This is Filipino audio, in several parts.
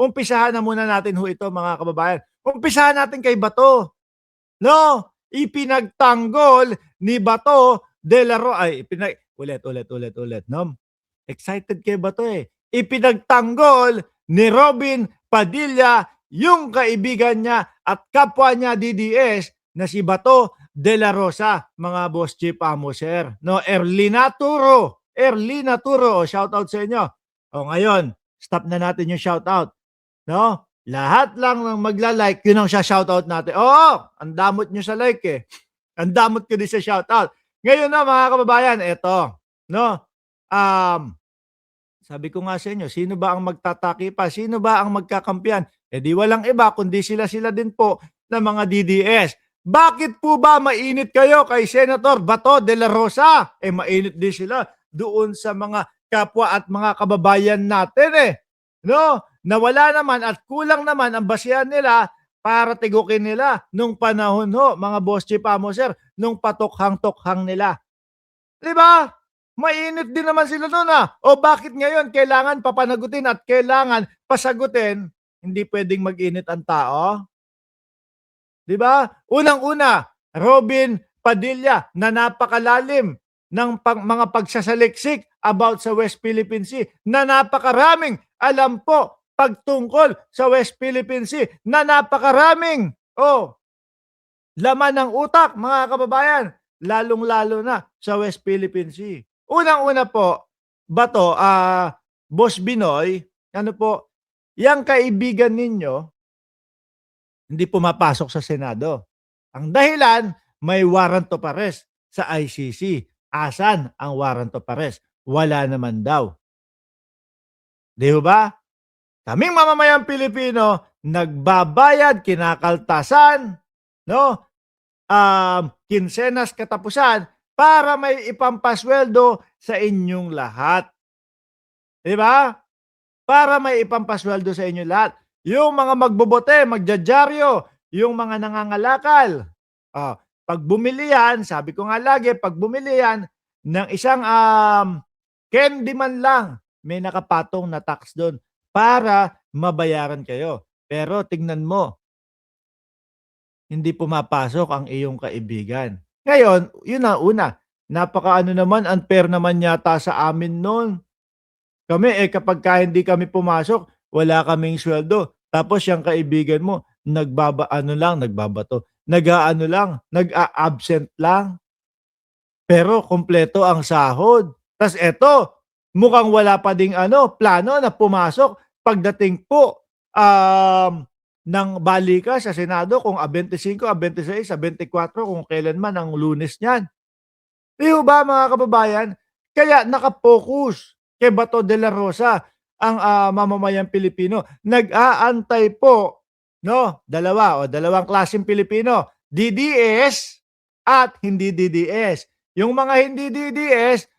umpisahan na muna natin ho ito mga kababayan. Umpisahan natin kay Bato. No, ipinagtanggol ni Bato de la Rosa, ulit, no? Excited kay Bato eh. Ipinagtanggol ni Robin Padilla yung kaibigan niya at kapwa niya DDS na si Bato de la Rosa, mga boss chief sir. No, Erlina Turo, shoutout sa inyo. O ngayon, stop na natin yung shoutout. No? Lahat lang ng magla-like, yun ang shoutout natin. Oo, ang damot nyo sa like eh. Ang damot ko din sa shoutout. Ngayon na mga kababayan, eto. No? Sabi ko nga sa inyo, sino ba ang magtataki pa? Sino ba ang magkakampiyan? Eh di walang iba, kundi sila din po na mga DDS. Bakit po ba mainit kayo kay Senator Bato de la Rosa? Eh mainit din sila doon sa mga kapwa at mga kababayan natin eh. No? Nawala naman at kulang naman ang basihan nila para tigukin nila nung panahon ho, mga boss chief sir, nung patokhang-tokhang nila. Di ba? Mainit din naman sila noon O bakit ngayon kailangan papanagutin at kailangan pasagutin? Hindi pwedeng mag-init ang tao. Di ba? Unang-una, Robin Padilla na napakalalim ng mga pagsasaliksik about sa West Philippine Sea na napakaraming alam po pagtungkol sa West Philippine Sea na napakaraming laman ng utak mga kababayan, lalong-lalo na sa West Philippine Sea. Unang-una po, Bato, Boss Binoy, ano po, yang kaibigan ninyo, hindi pumapasok sa Senado. Ang dahilan, may warrant of arrest sa ICC. Asan ang warrant of arrest? Wala naman daw. Di ba? Kaming mamamayang Pilipino, nagbabayad, kinakaltasan, no? Kinsenas katapusan para may ipampasweldo sa inyong lahat. Di ba? Para may ipampasweldo sa inyong lahat. Yung mga magbobote, magjajaryo, yung mga nangangalakal. Pag bumili yan, sabi ko nga lagi, pag bumili yan ng isang candy man lang, may nakapatong na tax doon para mabayaran kayo. Pero tingnan mo, hindi pumapasok ang iyong kaibigan. Ngayon, yun na una. Napakaano naman, unfair naman yata sa amin noon. Kami kapag hindi kami pumasok, wala kaming sweldo. Tapos yung kaibigan mo, nagbabato. Nag-a-absent lang. Pero kompleto ang sahod. Tas eto, mukhang wala pa ding plano na pumasok pagdating po ng balika sa Senado kung 25, 26, 24 kung kailan man ang Lunes niyan. Di ba mga kababayan? Kaya nakapokus kay Bato de la Rosa ang mamamayang Pilipino. Nag-aantay po, no? Dalawang klaseng Pilipino. DDS at hindi DDS. Yung mga hindi DDS,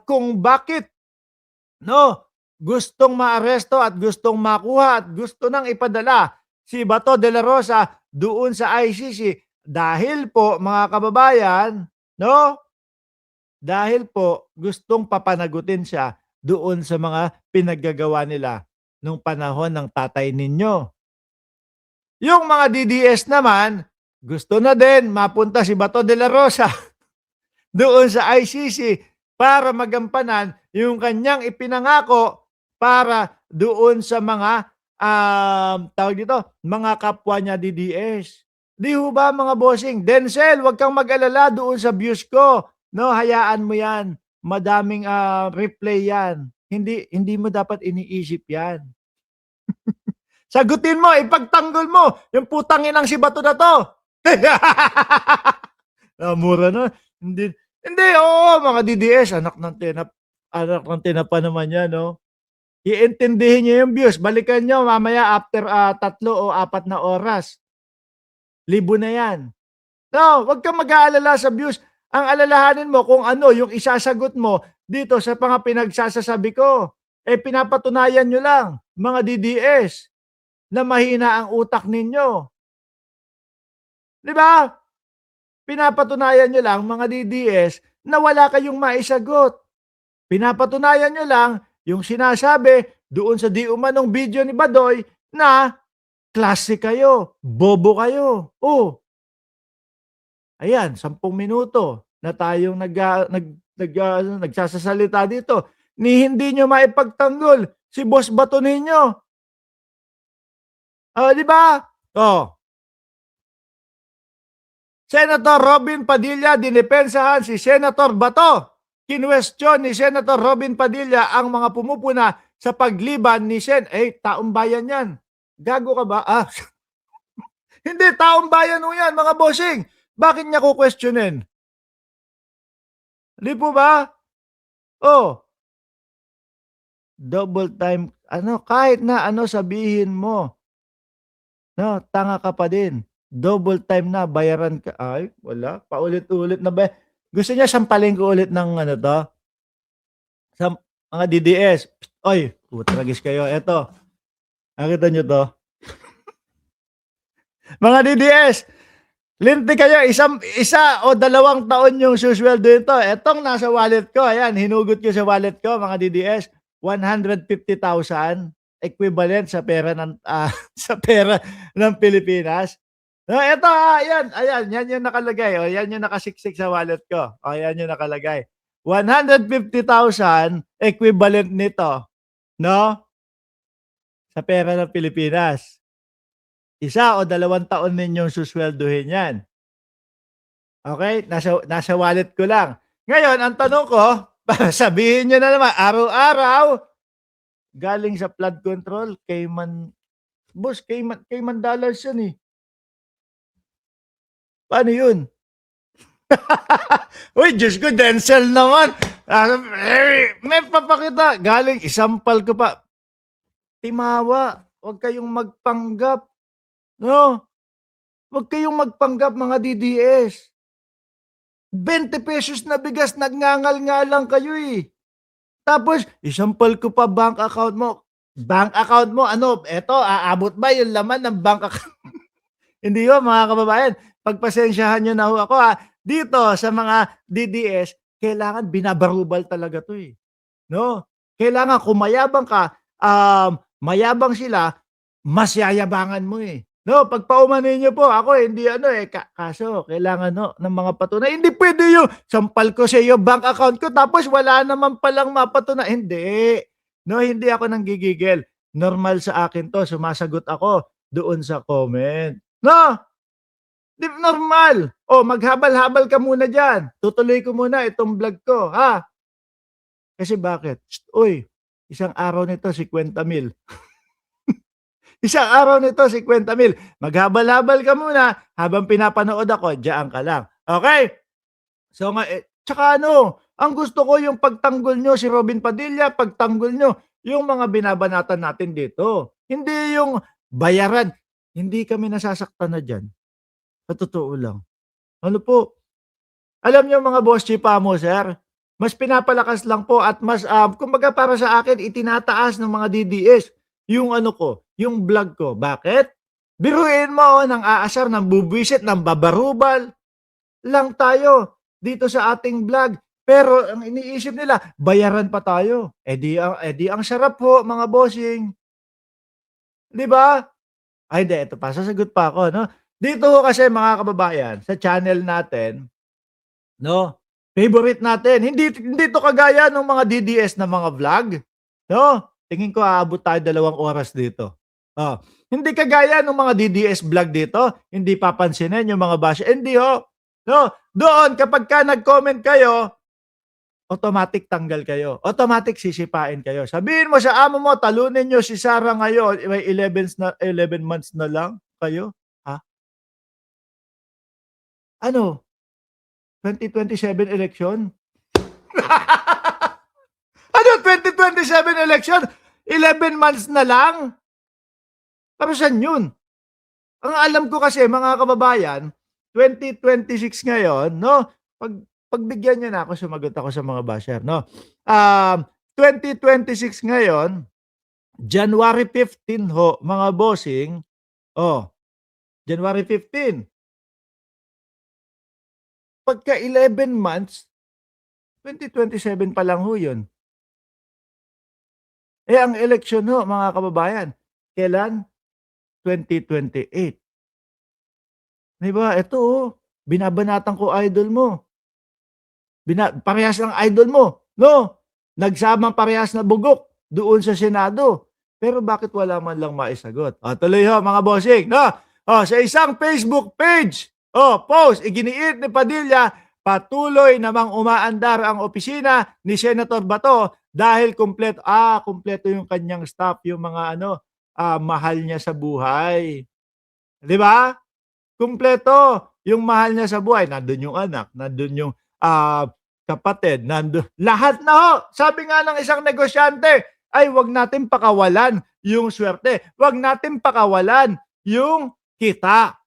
kung bakit, no? Gustong maaresto at gustong makuha at gusto nang ipadala si Bato de la Rosa doon sa ICC dahil po mga kababayan, no? Dahil po gustong papanagutin siya doon sa mga pinaggagawa nila nung panahon ng tatay ninyo. Yung mga DDS naman, gusto na din mapunta si Bato de la Rosa doon sa ICC para magampanan yung kanyang ipinangako para doon sa mga tawag dito, mga kapwa niya DDS. Di ho ba mga bossing? Denzel, wag kang mag-alala doon sa views ko. No, hayaan mo yan. Madaming replay yan. Hindi mo dapat iniisip yan. Sagutin mo, ipagtanggol mo yung putang inang si Bato na to. Mura na. Hindi, mga DDS, anak ng tinapa naman yan, no? Iintindihin niyo yung views. Balikan niyo mamaya after 3 o 4 na oras. Libo na yan. No, wag kang mag-aalala sa views. Ang alalahanin mo kung ano yung isasagot mo dito sa mga pinagsasasabi ko. Pinapatunayan nyo lang, mga DDS, na mahina ang utak ninyo. Di ba? Pinapatunayan nyo lang, mga DDS, na wala kayong maisagot. Pinapatunayan nyo lang yung sinasabi doon sa di umanong video ni Badoy na klase kayo, bobo kayo. Oh, ayan 10 minuto na tayong nagsasasalita dito, ni hindi niyo maipagtanggol si Boss Bato ninyo. Oh, 'di ba? Oh, Senator Robin Padilla dinepensahan si Senator Bato. Kinwestiyon ni Senator Robin Padilla ang mga pumupuna sa pagliban ni taong bayan 'yan. Gago ka ba? Hindi, taong bayan ho 'yan, mga bossing. Bakit niya kukwestiyonin? 'Di po ba? Oh, double time ano, kahit na ano sabihin mo, 'no, tanga ka pa din. Double time na, bayaran ka. Ay, wala, paulit-ulit na ba gusto niya sampalin ko ulit ng ano 'to, sa mga DDS. Oy, putragis kayo, eto, nakita niyo 'to? Mga DDS, linti kayo, isa o 2 taon yung suswelduhin 'to. Etong nasa wallet ko, ayan, hinugot ko sa wallet ko, mga DDS, 150,000 equivalent sa pera ng, sa pera ng Pilipinas. No, eto, ayan, ayan, yan yung nakalagay, oh, yan yung nakasiksik sa wallet ko. Oh, yan yung nakalagay. 150,000 equivalent nito, no, sa pera ng Pilipinas. 1 o 2 taon ninyong suswelduhin yan. Okay? Nasa wallet ko lang. Ngayon, ang tanong ko, para sabihin nyo na naman, araw-araw, galing sa flood control, boss, Cayman dollars yan eh. Paano yun? Uy, Diyos ko, Denzel naman. May papakita. Galing, isampal ko pa. Timawa, huwag kayong magpanggap. No? Huwag kayong magpanggap, mga DDS. 20 pesos na bigas, nagngangal-ngalang kayo eh. Tapos, isampal ko pa bank account mo. Bank account mo, ano, eto, aabot ba yung laman ng bank account? Hindi ho, mga kababayan. Pagpasensyahan nyo na ho ako ha. Dito sa mga DDS, kailangan binabarubal talaga to eh. No? Kailangan kung mayabang ka, mayabang sila, mas yayabangan mo eh. No, pag paumanin niyo po, ako hindi ano eh, kaso kailangan no, ng mga patunay. Hindi pwede yung sampal ko sa iyo bank account ko tapos wala naman palang mapatunay. Hindi. No, hindi ako nanggigigil. Normal sa akin to, sumasagot ako doon sa comment. No, di normal. Oh, maghabal-habal ka muna diyan. Tutuloy ko muna itong vlog ko, ha? Kasi bakit? Uy, isang araw nito 50,000. Isang araw nito 50,000. Maghabal-habal ka muna habang pinapanood ako, diyaan ka lang. Okay? So nga, tsaka ano, ang gusto ko yung pagtanggol nyo si Robin Padilla, pagtanggol nyo yung mga binabanatan natin dito. Hindi yung bayaran. Hindi kami nasasaktan na dyan. Sa totoo lang. Ano po? Alam niyo mga boss chipa mo, sir, mas pinapalakas lang po at mas, kumbaga para sa akin itinataas ng mga DDS yung ano ko, yung vlog ko. Bakit? Biruin mo, ng aasar, ng bubwisit, ng babarubal lang tayo dito sa ating vlog. Pero ang iniisip nila, bayaran pa tayo. Eh di ang sarap po mga bossing. 'Di ba? Ay hindi, ito pa, sasagot pa ako, no? Dito kasi mga kababayan, sa channel natin, no, favorite natin. Hindi 'to kagaya ng mga DDS na mga vlog, no? Tingin ko aabot tayo 2 oras dito. Oh, hindi kagaya ng mga DDS vlog dito, hindi papansinin yung mga bash hindi ho. No, doon kapagka nag-comment kayo, automatic tanggal kayo, automatic sisipain kayo. Sabihin mo sa amo mo, talunin niyo si Sarah ngayon, may 11 months na lang kayo, ha? Ano, 2027 election? Ano 2027 election? 11 months na lang? Para saan yun? Ang alam ko kasi mga kababayan, 2026 ngayon, no? Pagbigyan niyo na ako, sumagot ako sa mga basher, no? 2026 ngayon, January 15 ho, mga bossing. Oh, January 15. Pagka 11 months, 2027 pa lang ho yun. Ang eleksyon ho mga kababayan, kailan? 2028. 'Di ba, eto binabanatan ko idol mo, parehas ng idol mo, 'no? Nagsamang parehas na bugok doon sa Senado, pero bakit wala man lang maisagot? Tuloy ho mga bossing, 'no? Sa isang Facebook page, post iginiit ni Padilla, patuloy namang umaandar ang opisina ni Senator Bato dahil kumpleto yung kanyang staff, yung mga ano, mahal niya sa buhay. 'Di ba? Kumpleto yung mahal niya sa buhay, nandun yung anak, nandun yung, kapatid, nandun lahat na ho. Sabi nga ng isang negosyante, ay wag natin pakawalan yung swerte, wag natin pakawalan yung kita.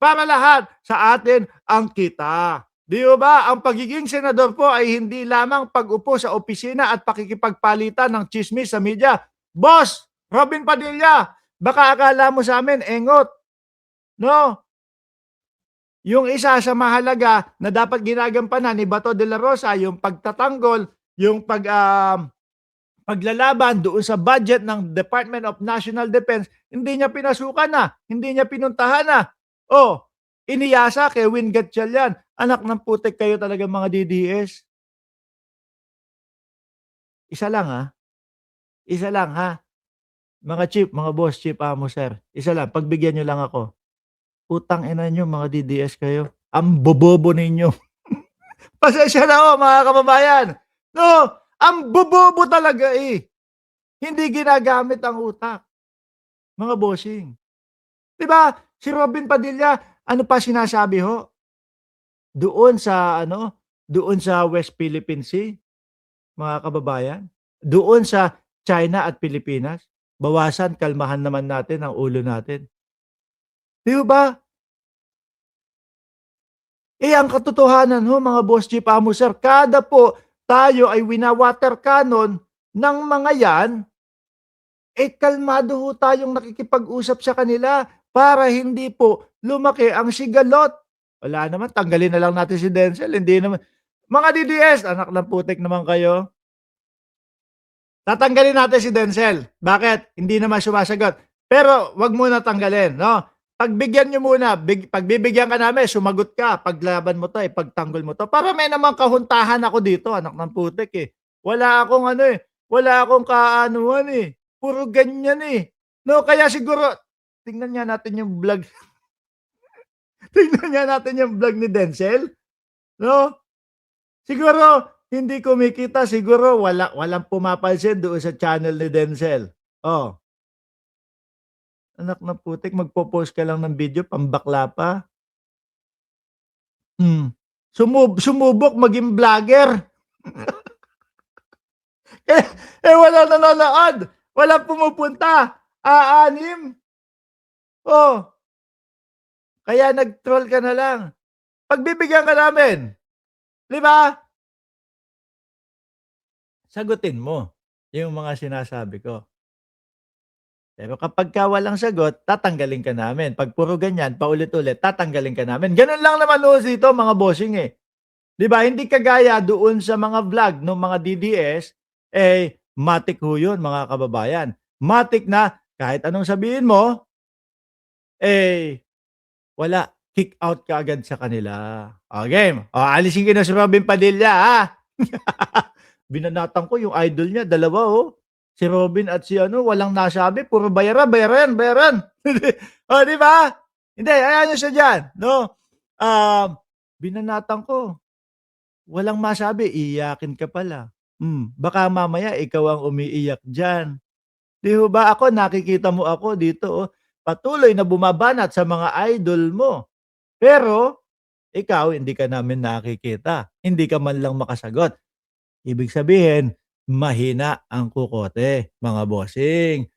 Para lahat sa atin ang kita. 'Di ba? Ang pagiging senador po ay hindi lamang pag-upo sa opisina at pakikipagpalitan ng tsismis sa media. Boss Robin Padilla, baka akala mo sa'min engot, 'no? Yung isa sa mahalaga na dapat ginagampanan ni Bato de la Rosa, yung pagtatanggol, yung paglalaban doon sa budget ng Department of National Defense, hindi niya pinasukan na, hindi niya pinuntahan na. Iniyasa kay Win Gatchalian. Anak ng putik kayo talagang mga DDS. Isa lang, isa lang, mga chief, mga boss, chief amo, sir. Isa lang, pagbigyan niyo lang ako. Putang ina niyo mga DDS kayo. Ang bobobo ninyo. Pasensya na ho mga kababayan. No, ang bobobo talaga, Hindi ginagamit ang utak, mga bossing. 'Di ba, si Robin Padilla, ano pa sinasabi ho? Doon sa ano, doon sa West Philippine Sea, mga kababayan, doon sa China at Pilipinas, bawasan, kalmahan naman natin ang ulo natin. 'Di ba? Ang katotohanan ho mga boss chief amo sir, kada po tayo ay wina-water cannon ng mga 'yan, kalmado ho tayong nakikipag-usap sa kanila para hindi po lumaki ang sigalot. Wala naman, tanggalin na lang natin si Denzel, hindi naman mga DDS, anak ng putik naman kayo. Tatanggalin natin si Denzel. Bakit? Hindi naman sumasagot. Pero 'wag muna tanggalin, 'no? Pagbigyan niyo muna, pagbibigyan ka namin, sumagot ka, paglaban mo 'to, ipagtanggol mo 'to. Para may namang kahuntahan ako dito, anak ng putik, Wala akong ano, wala akong kaanuhan, puro ganyan, 'no? Kaya siguro tingnan nga natin yung vlog, tingnan nga natin yung vlog ni Denzel, 'no? Siguro hindi kumikita, siguro walang pumapansin doon sa channel ni Denzel. Anak ng putik, magpo-post ka lang ng video pambakla pa. Sumubok maging vlogger. Eh, walang nanonood, walang pumupunta, aanim. Oh, kaya nag-troll ka na lang. Pagbibigyan ka namin, 'di ba? Sagutin mo yung mga sinasabi ko. Pero kapagka walang sagot, tatanggalin ka namin. 'Pag puro ganyan, paulit-ulit, tatanggalin ka namin. Gano'n lang naman ho dito mga bossing, 'Di ba, hindi kagaya doon sa mga vlog nung mga DDS, matik ho yun mga kababayan. Matik na kahit anong sabihin mo, wala, kick out kaagad sa kanila. Game. Alisin ko na si Robin Padilla, Binanatan ko yung idol niya, dalawa, si Robin at si ano, walang nasabi, puro bayaran, bayaran, bayaran. 'Di ba? Hindi, hayaan niyo siya diyan, 'no? Binanatan ko. Walang masabi, iyakin ka pala. Baka mamaya ikaw ang umiiyak diyan. 'Di ho ba ako nakikita mo ako dito, patuloy na bumabanat sa mga idol mo. Pero ikaw hindi ka namin nakikita, hindi ka man lang makasagot. Ibig sabihin, mahina ang kukote, mga bossing.